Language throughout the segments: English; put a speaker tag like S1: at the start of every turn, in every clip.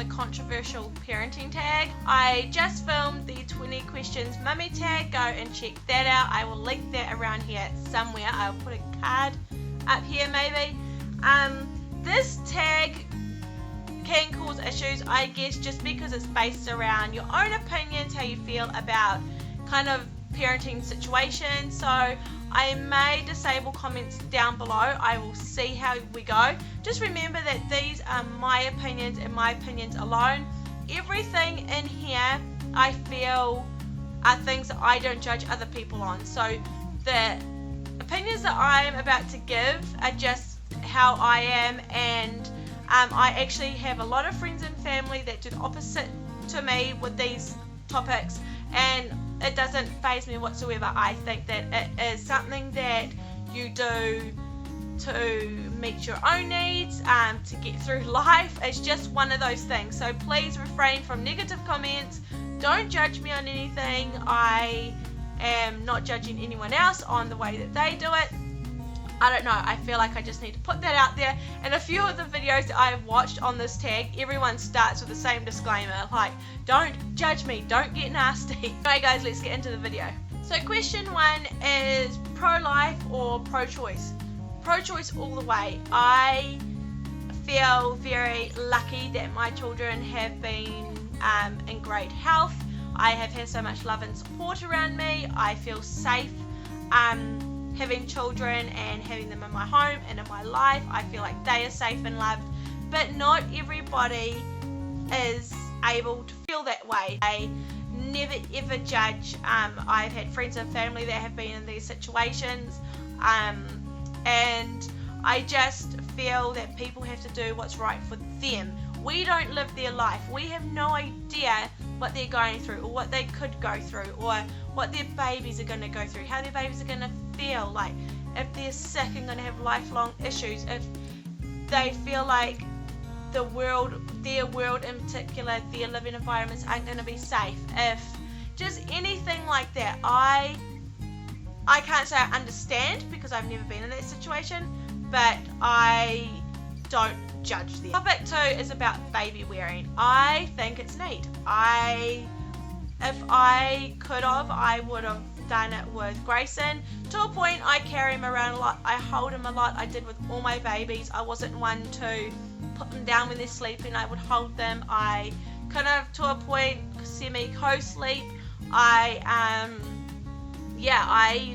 S1: controversial parenting tag. I just filmed the 20 questions mummy tag. Go and check that out. I will link that around here somewhere. I'll put a card up here maybe. This tag can cause issues, I guess, just because it's based around your own opinions, how you feel about kind of parenting situations. So I may disable comments down below. I will see how we go. Just remember that these are my opinions and my opinions alone. Everything in here I feel are things that I don't judge other people on. So the opinions that I'm about to give are just how I am, and I actually have a lot of friends and family that do the opposite to me with these topics, and it doesn't faze me whatsoever. I think that it is something that you do to meet your own needs, to get through life. It's just one of those things. So please refrain from negative comments. Don't judge me on anything. I am not judging anyone else on the way that they do it. I don't know, I feel like I just need to put that out there. And a few of the videos that I've watched on this tag, everyone starts with the same disclaimer, like, don't judge me, don't get nasty. Alright guys, let's get into the video. So question 1 is pro-life or pro-choice? Pro-choice all the way. I feel very lucky that my children have been in great health. I have had so much love and support around me. I feel safe having children and having them in my home and in my life. I feel like they are safe and loved, but not everybody is able to feel that way. I never ever judge. I've had friends and family that have been in these situations, and I just feel that people have to do what's right for them. We don't live their life. We have no idea what they're going through, or what they could go through, or what their babies are going to go through, how their babies are going to feel, like if they're sick and going to have lifelong issues, if they feel like the world, their world in particular, their living environments aren't going to be safe, if just anything like that. I can't say I understand because I've never been in that situation, but I don't judge them. Topic 2 is about baby wearing. I think it's neat. If I could have, I would have done it with Grayson. To a point, I carry him around a lot. I hold him a lot. I did with all my babies. I wasn't one to put them down when they're sleeping. I would hold them. I kind of, to a point, semi-co-sleep. I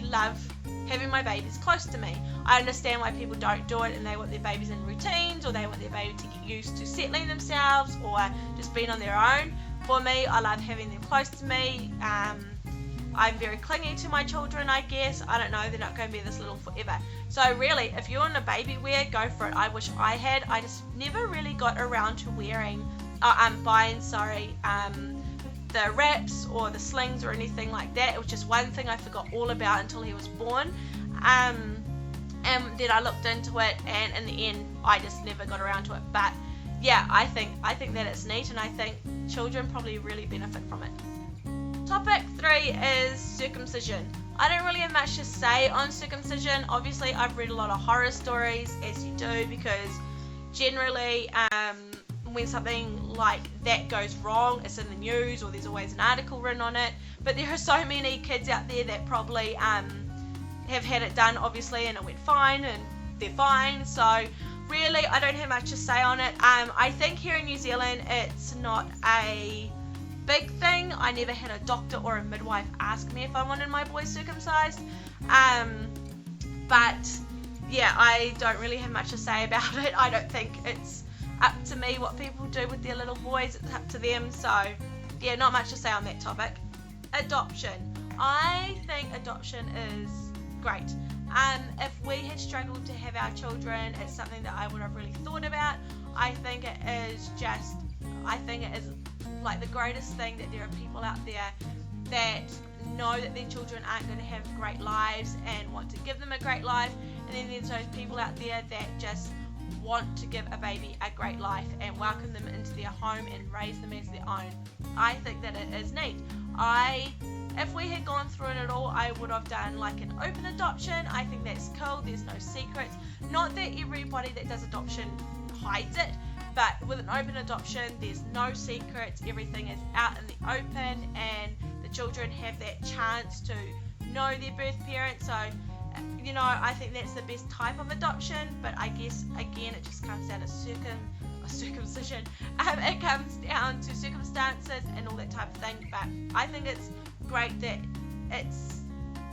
S1: love having my babies close to me. I understand why people don't do it, and they want their babies in routines, or they want their baby to get used to settling themselves, or just being on their own. For me, I love having them close to me. I'm very clingy to my children, I guess. I don't know, they're not going to be this little forever. So really, if you're in a baby wear, go for it. I wish I had. I just never really got around to buying the wraps or the slings or anything like that. It was just one thing I forgot all about until he was born. And then I looked into it, and in the end I just never got around to it. But yeah, I think that it's neat, and I think children probably really benefit from it. Topic 3 is circumcision. I don't really have much to say on circumcision. Obviously I've read a lot of horror stories, as you do, because generally when something like that goes wrong, it's in the news, or there's always an article written on it. But there are so many kids out there that probably have had it done, obviously, and it went fine, and they're fine. So really, I don't have much to say on it. I think here in New Zealand it's not a big thing. I never had a doctor or a midwife ask me if I wanted my boys circumcised. But yeah, I don't really have much to say about it. I don't think it's up to me what people do with their little boys. It's up to them. So yeah, not much to say on that topic. Adoption. I think adoption is great. If we had struggled to have our children, it's something that I would have really thought about. I think it is like the greatest thing that there are people out there that know that their children aren't going to have great lives and want to give them a great life, and then there's those people out there that just want to give a baby a great life and welcome them into their home and raise them as their own. I think that it is neat. If we had gone through it at all, I would have done like an open adoption. I think that's cool. There's no secrets. Not that everybody that does adoption hides it, But with an open adoption, there's no secrets, everything is out in the open, and the children have that chance to know their birth parents. So, you know, I think that's the best type of adoption, but I guess, again, it just comes down to circumcision. It comes down to circumstances and all that type of thing, but I think it's great that it's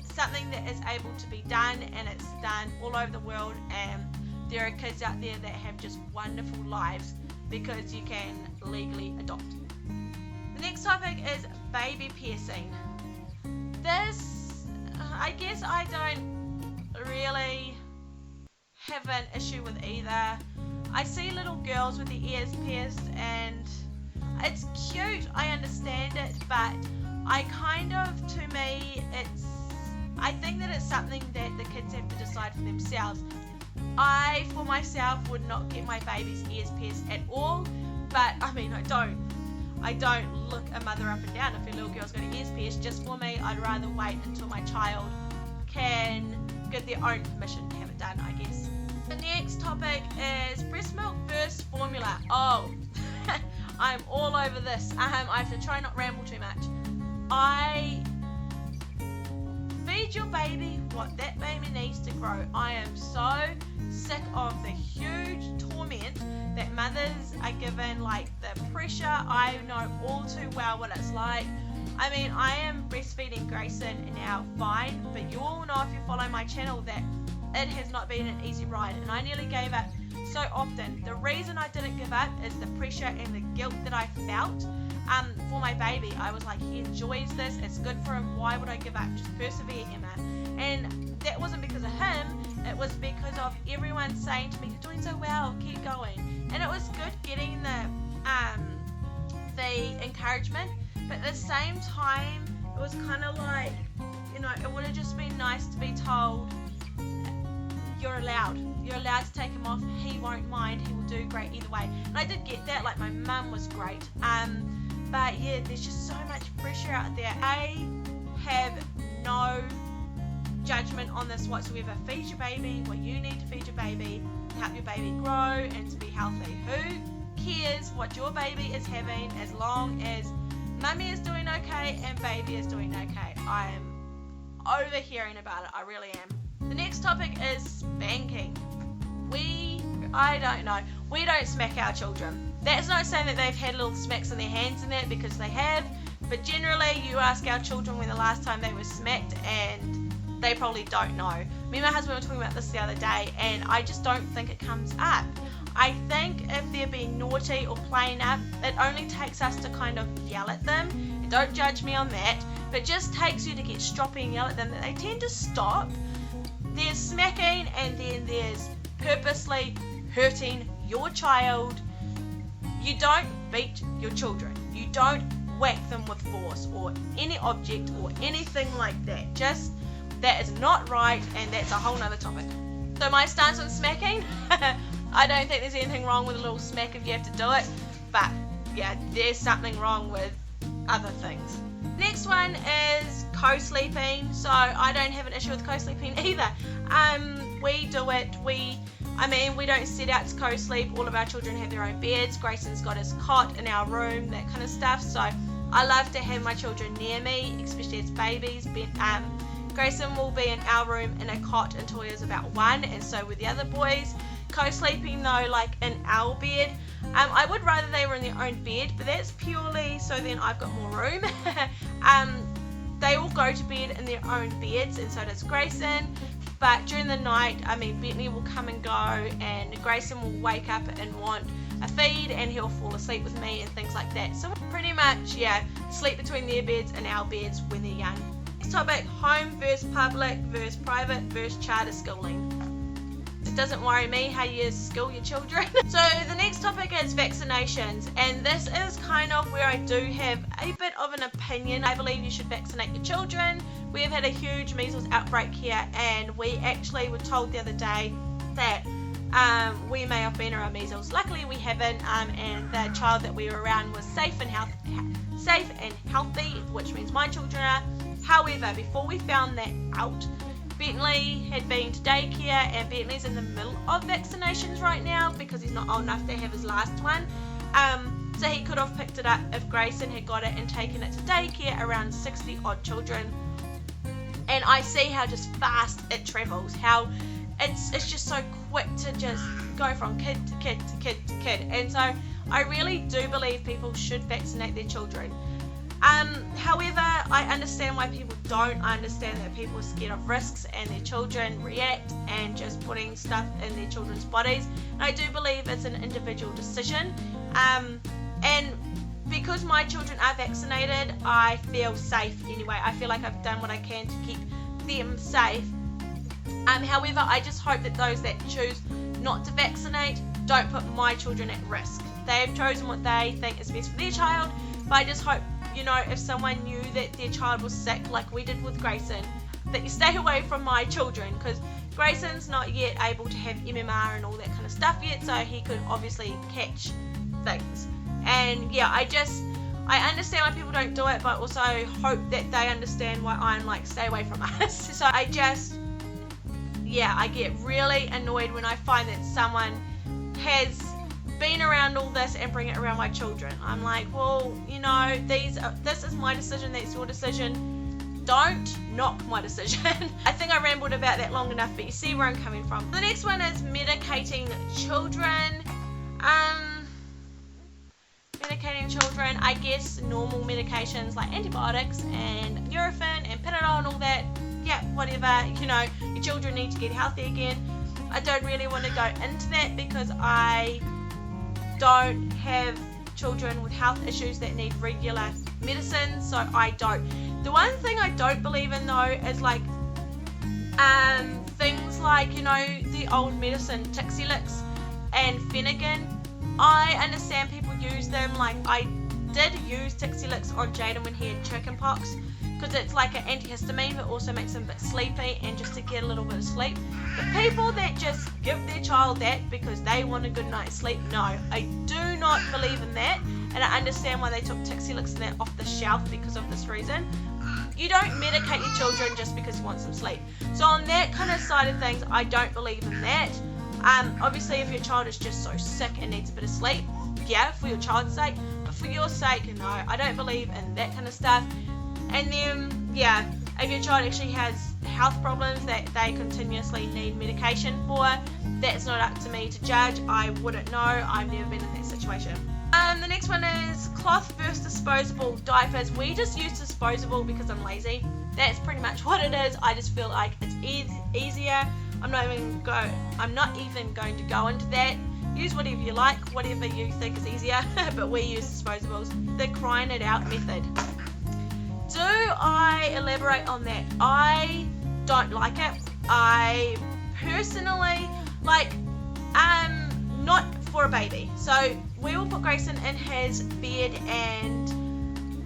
S1: something that is able to be done, and it's done all over the world, and there are kids out there that have just wonderful lives because you can legally adopt. The next topic is baby piercing. This, I guess I don't really have an issue with either. I see little girls with their ears pierced and it's cute, I understand it, but I think that it's something that the kids have to decide for themselves. I, for myself, would not get my baby's ears pierced at all, but I mean, I don't look a mother up and down if a little girl's got her ears pierced. Just for me, I'd rather wait until my child can get their own permission to have it done, I guess. The next topic is breast milk versus formula. Oh, I'm all over this. I have to try not to ramble too much. Feed your baby what that baby needs to grow. I am so sick of the huge torment that mothers are given, like the pressure. I know all too well what it's like. I mean, I am breastfeeding Grayson now, fine, but you all know if you follow my channel that it has not been an easy ride, and I nearly gave up so often. The reason I didn't give up is the pressure and the guilt that I felt for my baby. I was like, he enjoys this, it's good for him, why would I give up? Just persevere, Emma. And that wasn't because of him, it was because of everyone saying to me, you're doing so well, keep going. And it was good getting the encouragement, but at the same time, it was kind of like, you know, it would have just been nice to be told, you're allowed to take him off, he won't mind, he will do great either way. And I did get that, like my mum was great, but yeah, there's just so much pressure out there. I have no judgment on this whatsoever. Feed your baby what you need to feed your baby, help your baby grow and to be healthy. Who cares what your baby is having as long as mummy is doing okay and baby is doing okay? I am overhearing about it, I really am. The next topic is spanking. I don't know, we don't smack our children. That's not saying that they've had little smacks in their hands in it, because they have, but generally you ask our children when the last time they were smacked and they probably don't know. Me and my husband were talking about this the other day, and I just don't think it comes up. I think if they're being naughty or playing up, it only takes us to kind of yell at them. And don't judge me on that, but it just takes you to get stroppy and yell at them that they tend to stop. There's smacking, and then there's purposely hurting your child. You don't beat your children. You don't whack them with force or any object or anything like that. Just, that is not right, and that's a whole nother topic. So my stance on smacking, I don't think there's anything wrong with a little smack if you have to do it, but yeah, there's something wrong with other things. Next one is co-sleeping. So I don't have an issue with co-sleeping either. We do it. We don't set out to co-sleep. All of our children have their own beds. Grayson's got his cot in our room, that kind of stuff. So I love to have my children near me, especially as babies. Grayson will be in our room in a cot until he is about 1, and so with the other boys. Co-sleeping though, like in our bed. I would rather they were in their own bed, but that's purely so then I've got more room. They all go to bed in their own beds, and so does Grayson. But during the night, Bentley will come and go, and Grayson will wake up and want a feed, and he'll fall asleep with me and things like that. So pretty much, yeah, sleep between their beds and our beds when they're young. Next topic, home versus public versus private versus charter schooling. It doesn't worry me how you school your children. So the next topic is vaccinations, and this is kind of where I do have a bit of an opinion. I believe you should vaccinate your children. We have had a huge measles outbreak here, and we actually were told the other day that we may have been around measles. Luckily we haven't, and the child that we were around was safe and healthy, which means my children are. However, before we found that out, Bentley had been to daycare, and Bentley's in the middle of vaccinations right now because he's not old enough to have his last one. So he could have picked it up if Grayson had got it and taken it to daycare, around 60 odd children. And I see how just fast it travels, how it's just so quick to just go from kid to kid to kid to kid. And so I really do believe people should vaccinate their children. However, I understand why people don't. I understand that people are scared of risks and their children react and just putting stuff in their children's bodies. And I do believe it's an individual decision. And because my children are vaccinated, I feel safe anyway. I feel like I've done what I can to keep them safe. However, I just hope that those that choose not to vaccinate don't put my children at risk. They have chosen what they think is best for their child, but I just hope, if someone knew that their child was sick, like we did with Grayson, that you stay away from my children, because Grayson's not yet able to have MMR and all that kind of stuff yet, so he could obviously catch things. And yeah, I understand why people don't do it, but also hope that they understand why I'm like, stay away from us. So I get really annoyed when I find that someone has been around all this and bring it around my children. I'm like, well, this is my decision, that's your decision. Don't knock my decision. I think I rambled about that long enough, but you see where I'm coming from. The next one is medicating children. Medicating children, I guess normal medications like antibiotics and Nurofen and Panadol and all that, yeah, whatever, your children need to get healthy again. I don't really want to go into that because I don't have children with health issues that need regular medicine, so I don't. The one thing I don't believe in though is like things like, the old medicine, Tixilix and Finnegan. I understand people use them, like I did use Tixilix on Jaden when he had chickenpox, because it's like an antihistamine but also makes him a bit sleepy and just to get a little bit of sleep. But people that just give their child that because they want a good night's sleep, no, I do not believe in that, and I understand why they took Tixilix and that off the shelf because of this reason. You don't medicate your children just because you want some sleep. So on that kind of side of things, I don't believe in that. Obviously if your child is just so sick and needs a bit of sleep, yeah, for your child's sake, but for your sake, no, I don't believe in that kind of stuff. And then, yeah, if your child actually has health problems that they continuously need medication for, that's not up to me to judge. I wouldn't know. I've never been in that situation. The next one is cloth versus disposable diapers. We just use disposable because I'm lazy. That's pretty much what it is. I just feel like it's easier. I'm not even going to go into that. Use whatever you like, whatever you think is easier, but we use disposables. The crying it out method. Do I elaborate on that? I don't like it. I personally not for a baby. So we will put Grayson in his bed and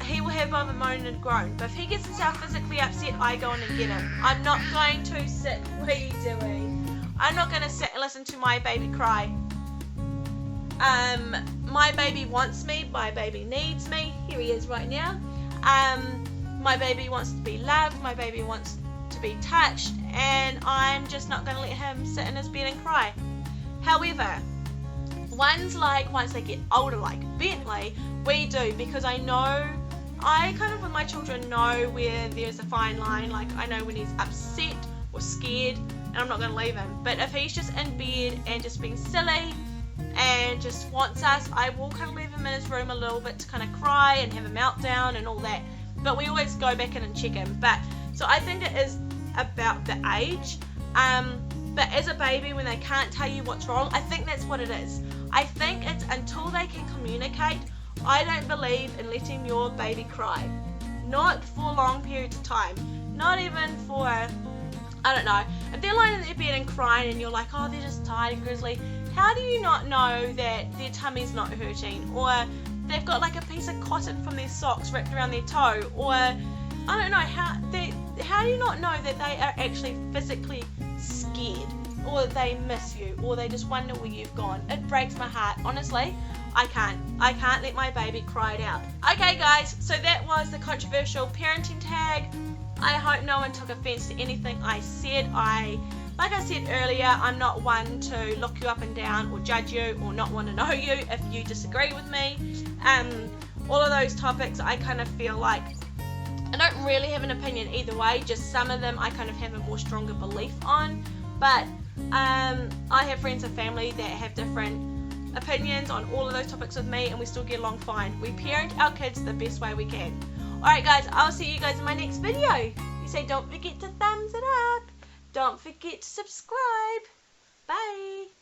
S1: he will have both a moan and groan. But if he gets himself physically upset, I go in and get him. I'm not going to sit. What are you doing? I'm not going to sit and listen to my baby cry. My baby wants me. My baby needs me. Here he is right now. My baby wants to be loved. My baby wants to be touched, and I'm just not going to let him sit in his bed and cry. However, once they get older, like Bentley, we do, because I kind of with my children know where there's a fine line. Like I know when he's upset or scared, and I'm not going to leave him. But if he's just in bed and just being silly and just wants us, I will kind of leave him in his room a little bit to kind of cry and have a meltdown and all that. But we always go back in and check him. But so I think it is about the age. But as a baby, when they can't tell you what's wrong, I think that's what it is. I think it's until they can communicate. I don't believe in letting your baby cry. Not for long periods of time. Not even for, I don't know. If they're lying in their bed and crying and you're like, oh, they're just tired and grizzly. How do you not know that their tummy's not hurting? Or they've got like a piece of cotton from their socks wrapped around their toe? Or, I don't know, how do you not know that they are actually physically scared? Or they miss you? Or they just wonder where you've gone? It breaks my heart. Honestly, I can't let my baby cry it out. Okay guys, so that was the controversial parenting tag. I hope no one took offence to anything I said. Like I said earlier, I'm not one to look you up and down or judge you or not want to know you if you disagree with me. All of those topics, I kind of feel like I don't really have an opinion either way, just some of them I kind of have a more stronger belief on. But I have friends and family that have different opinions on all of those topics with me, and we still get along fine. We parent our kids the best way we can. Alright guys, I'll see you guys in my next video. You say don't forget to thumbs it up. Don't forget to subscribe. Bye.